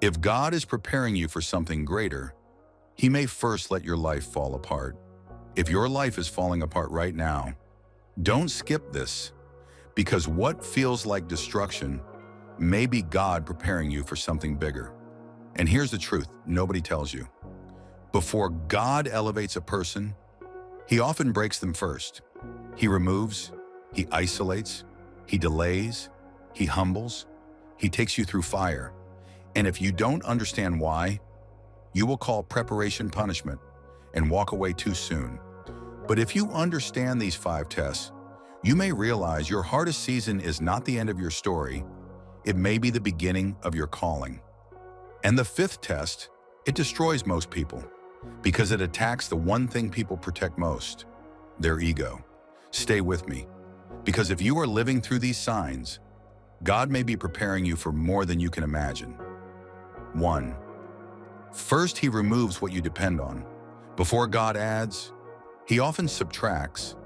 If God is preparing you for something greater, He may first let your life fall apart. If your life is falling apart right now, don't skip this, because what feels like destruction may be God preparing you for something bigger. And here's the truth nobody tells you. Before God elevates a person, He often breaks them first. He removes, He isolates, He delays, He humbles, He takes you through fire. And if you don't understand why, you will call preparation punishment and walk away too soon. But if you understand these 5 tests, you may realize your hardest season is not the end of your story. It may be the beginning of your calling. And the 5th test, it destroys most people because it attacks the one thing people protect most, their ego. Stay with me, because if you are living through these signs, God may be preparing you for more than you can imagine. 1. First, He removes what you depend on. Before God adds, He often subtracts.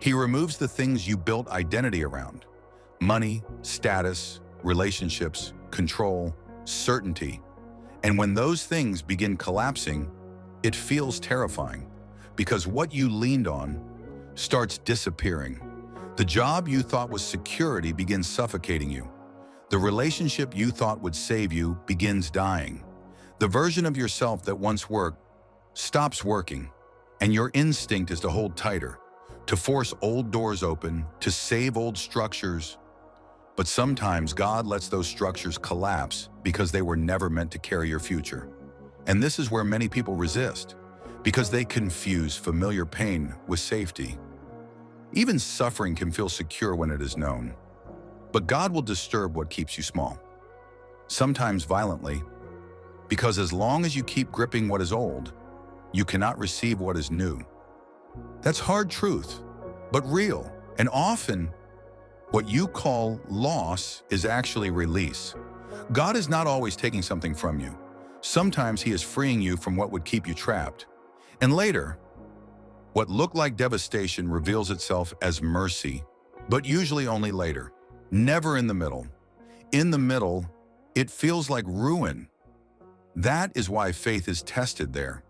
He removes the things you built identity around: money, status, relationships, control, certainty. And when those things begin collapsing, it feels terrifying, because what you leaned on starts disappearing. The job you thought was security begins suffocating you. The relationship you thought would save you begins dying. The version of yourself that once worked stops working, and your instinct is to hold tighter, to force old doors open, to save old structures. But sometimes God lets those structures collapse because they were never meant to carry your future. And this is where many people resist, because they confuse familiar pain with safety. Even suffering can feel secure when it is known. But God will disturb what keeps you small, sometimes violently, because as long as you keep gripping what is old, you cannot receive what is new. That's hard truth, but real. And often, what you call loss is actually release. God is not always taking something from you. Sometimes He is freeing you from what would keep you trapped. And later, what looked like devastation reveals itself as mercy, but usually only later. Never in the middle. In the middle, it feels like ruin. That is why faith is tested there.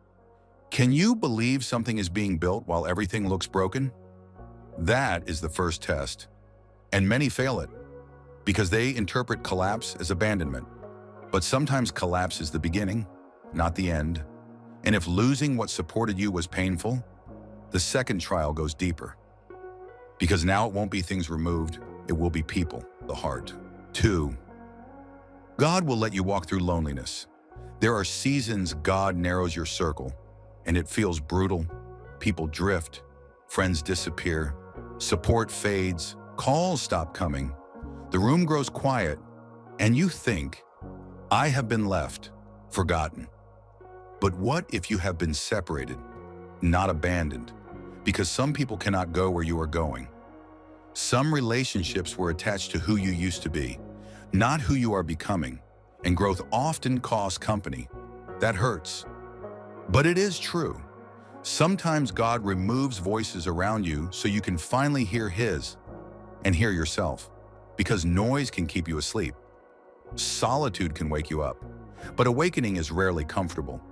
Can you believe something is being built while everything looks broken? That is the first test. And many fail it because they interpret collapse as abandonment. But sometimes collapse is the beginning, not the end. And if losing what supported you was painful, the second trial goes deeper. Because now it won't be things removed, it will be people, the heart. 2. God will let you walk through loneliness. There are seasons God narrows your circle, and it feels brutal. People drift, friends disappear, support fades, calls stop coming, the room grows quiet, and you think, I have been left, forgotten. But what if you have been separated, not abandoned? Because some people cannot go where you are going. Some relationships were attached to who you used to be, not who you are becoming, and growth often costs company. That hurts. But it is true. Sometimes God removes voices around you so you can finally hear His and hear yourself, because noise can keep you asleep. Solitude can wake you up, but awakening is rarely comfortable.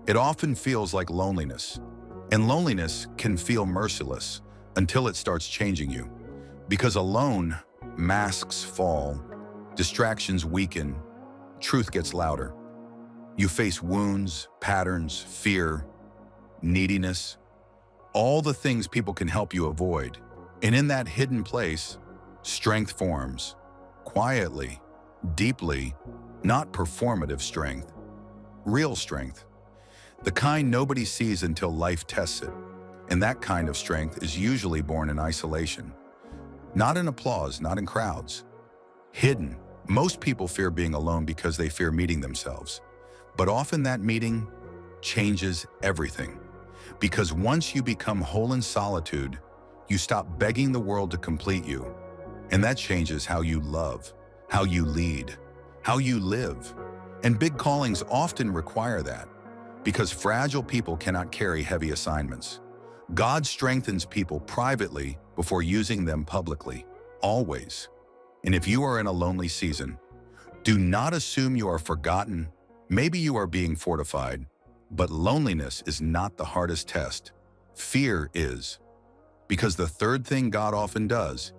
It often feels like loneliness, and loneliness can feel merciless until it starts changing you. Because alone, masks fall, distractions weaken, truth gets louder. You face wounds, patterns, fear, neediness, all the things people can help you avoid. And in that hidden place, strength forms, quietly, deeply, not performative strength, real strength. The kind nobody sees until life tests it. And that kind of strength is usually born in isolation. Not in applause, not in crowds. Hidden. Most people fear being alone because they fear meeting themselves. But often that meeting changes everything. Because once you become whole in solitude, you stop begging the world to complete you. And that changes how you love, how you lead, how you live. And big callings often require that, because fragile people cannot carry heavy assignments. God strengthens people privately before using them publicly, always. And if you are in a lonely season, do not assume you are forgotten Maybe you are being fortified, but loneliness is not the hardest test. Fear is. Because the third thing God often does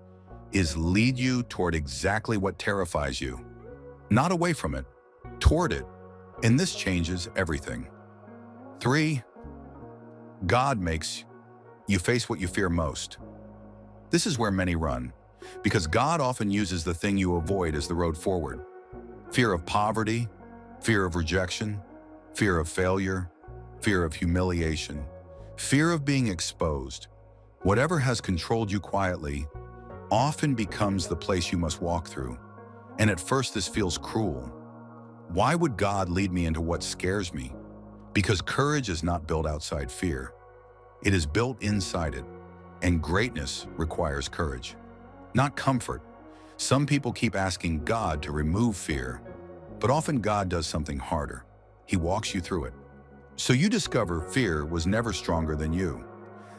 is lead you toward exactly what terrifies you. Not away from it, toward it. And this changes everything. 3. God makes you face what you fear most. This is where many run, because God often uses the thing you avoid as the road forward. Fear of poverty, fear of rejection, fear of failure, fear of humiliation, fear of being exposed. Whatever has controlled you quietly often becomes the place you must walk through. And at first this feels cruel. Why would God lead me into what scares me? Because courage is not built outside fear. It is built inside it. And greatness requires courage, not comfort. Some people keep asking God to remove fear, but often God does something harder. He walks you through it. So you discover fear was never stronger than you.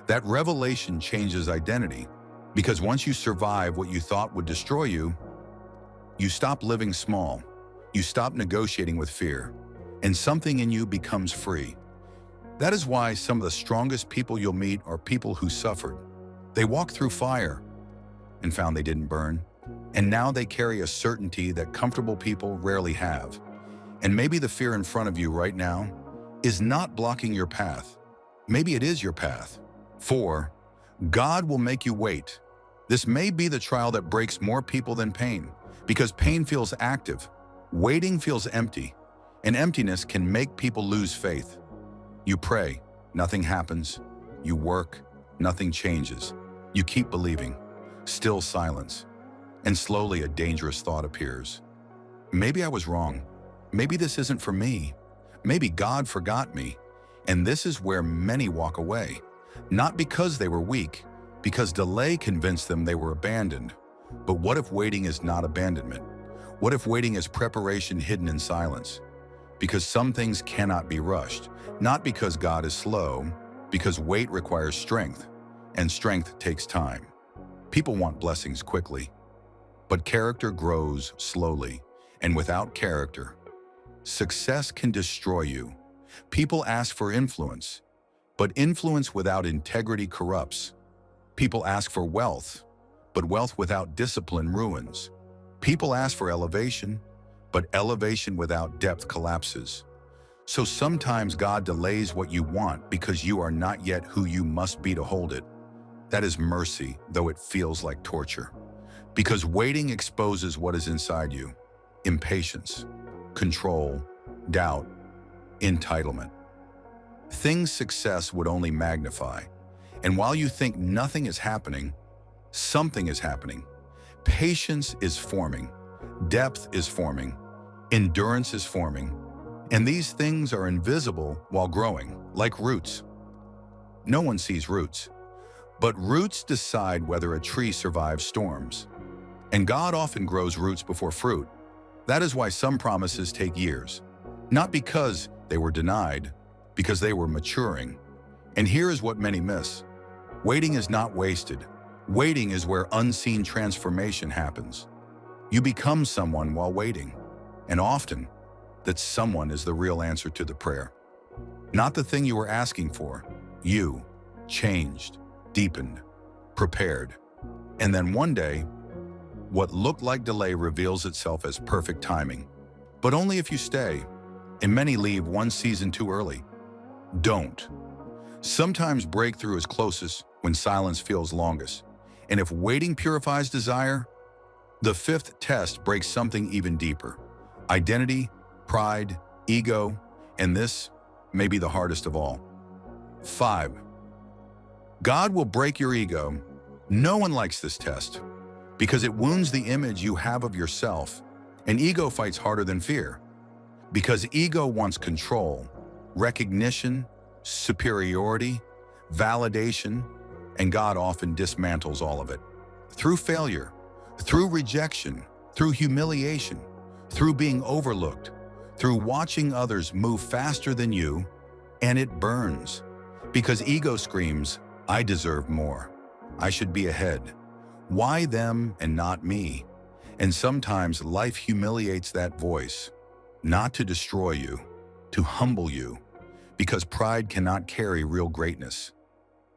That revelation changes identity, because once you survive what you thought would destroy you, you stop living small. You stop negotiating with fear, and something in you becomes free. That is why some of the strongest people you'll meet are people who suffered. They walked through fire and found they didn't burn, and now they carry a certainty that comfortable people rarely have. And maybe the fear in front of you right now is not blocking your path. Maybe it is your path. 4. God will make you wait. This may be the trial that breaks more people than pain, because pain feels active. Waiting feels empty, and emptiness can make people lose faith. You pray, nothing happens. You work, nothing changes. You keep believing, still silence. And slowly a dangerous thought appears. Maybe I was wrong. Maybe this isn't for me. Maybe God forgot me. And this is where many walk away. Not because they were weak, because delay convinced them they were abandoned. But what if waiting is not abandonment? What if waiting is preparation hidden in silence? Because some things cannot be rushed, not because God is slow, because wait requires strength, and strength takes time. People want blessings quickly, but character grows slowly, and without character, success can destroy you. People ask for influence, but influence without integrity corrupts. People ask for wealth, but wealth without discipline ruins. People ask for elevation, but elevation without depth collapses. So sometimes God delays what you want because you are not yet who you must be to hold it. That is mercy, though it feels like torture. Because waiting exposes what is inside you: impatience, control, doubt, entitlement. Things success would only magnify. And while you think nothing is happening, something is happening. Patience is forming, depth is forming, endurance is forming, and these things are invisible while growing, like roots. No one sees roots, but roots decide whether a tree survives storms. And God often grows roots before fruit. That is why some promises take years, not because they were denied, because they were maturing. And here is what many miss. Waiting is not wasted. Waiting is where unseen transformation happens. You become someone while waiting, and often, that someone is the real answer to the prayer. Not the thing you were asking for. You changed, deepened, prepared. And then one day, what looked like delay reveals itself as perfect timing. But only if you stay, and many leave one season too early. Don't. Sometimes breakthrough is closest when silence feels longest. And if waiting purifies desire, the 5th test breaks something even deeper: identity, pride, ego, and this may be the hardest of all. 5. God will break your ego. No one likes this test because it wounds the image you have of yourself, and ego fights harder than fear because ego wants control, recognition, superiority, validation, and God often dismantles all of it. Through failure, through rejection, through humiliation, through being overlooked, through watching others move faster than you, and it burns. Because ego screams, I deserve more. I should be ahead. Why them and not me? And sometimes life humiliates that voice. not to destroy you, to humble you, because pride cannot carry real greatness.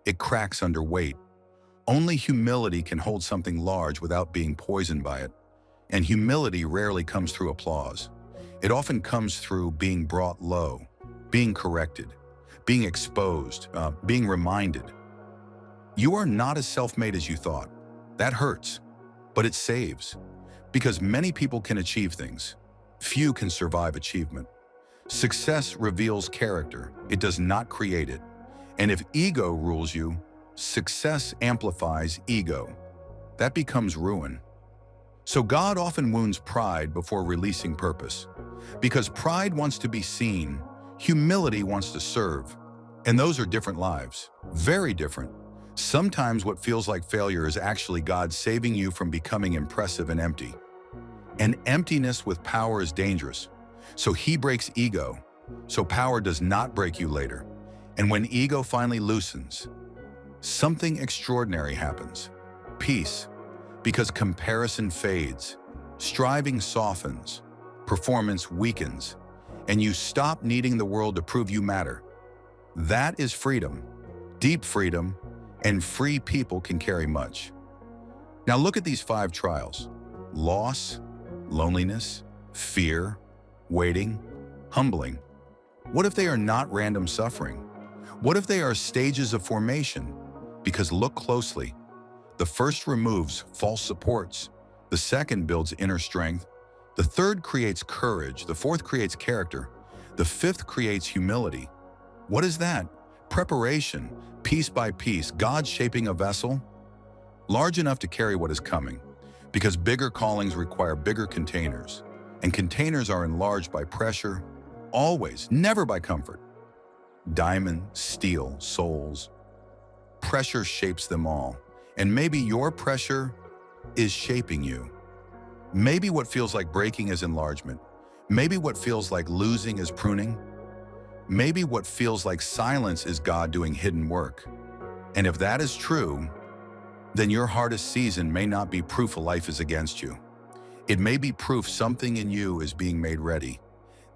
It cracks under weight. Only humility can hold something large without being poisoned by it. And humility rarely comes through applause. It often comes through being brought low, being corrected, being exposed, being reminded. You are not as self-made as you thought. That hurts, but it saves. Because many people can achieve things. Few can survive achievement. Success reveals character. It does not create it. And if ego rules you, success amplifies ego. That becomes ruin. So God often wounds pride before releasing purpose. Because pride wants to be seen, humility wants to serve. And those are different lives, very different. Sometimes what feels like failure is actually God saving you from becoming impressive and empty. And emptiness with power is dangerous. So he breaks ego, so power does not break you later. And when ego finally loosens, something extraordinary happens. Peace, because comparison fades, striving softens, performance weakens, and you stop needing the world to prove you matter. That is freedom, deep freedom, and free people can carry much. Now look at these 5 trials: loss, loneliness, fear, waiting, humbling. What if they are not random suffering? What if they are stages of formation? Because look closely. The first removes false supports. The second builds inner strength. The third creates courage. The fourth creates character. The fifth creates humility. What is that? Preparation, piece by piece, God shaping a vessel large enough to carry what is coming. Because bigger callings require bigger containers. And containers are enlarged by pressure, always, never by comfort. Diamond, steel, souls. Pressure shapes them all. And maybe your pressure is shaping you. Maybe what feels like breaking is enlargement. Maybe what feels like losing is pruning. Maybe what feels like silence is God doing hidden work. And if that is true, then your hardest season may not be proof a life is against you. It may be proof something in you is being made ready.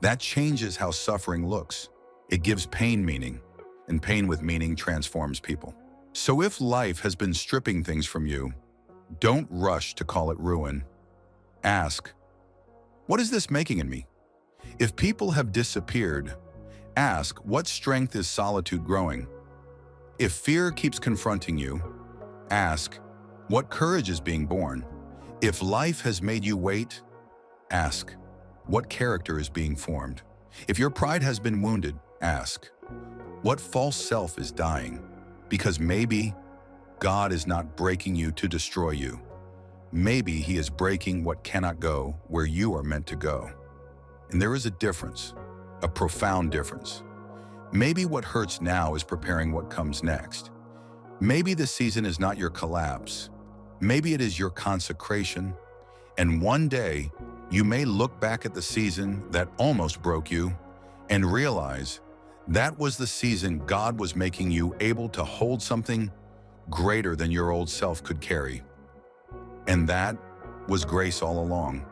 That changes how suffering looks. It gives pain meaning, and pain with meaning transforms people. So if life has been stripping things from you, don't rush to call it ruin. Ask, what is this making in me? If people have disappeared, ask, what strength is solitude growing? If fear keeps confronting you, ask, what courage is being born? If life has made you wait, ask, what character is being formed? If your pride has been wounded, ask, what false self is dying? Because maybe God is not breaking you to destroy you. Maybe he is breaking what cannot go where you are meant to go. And there is a difference, a profound difference. Maybe what hurts now is preparing what comes next. Maybe this season is not your collapse. Maybe it is your consecration. And one day, you may look back at the season that almost broke you and realize that was the season God was making you able to hold something greater than your old self could carry. And that was grace all along.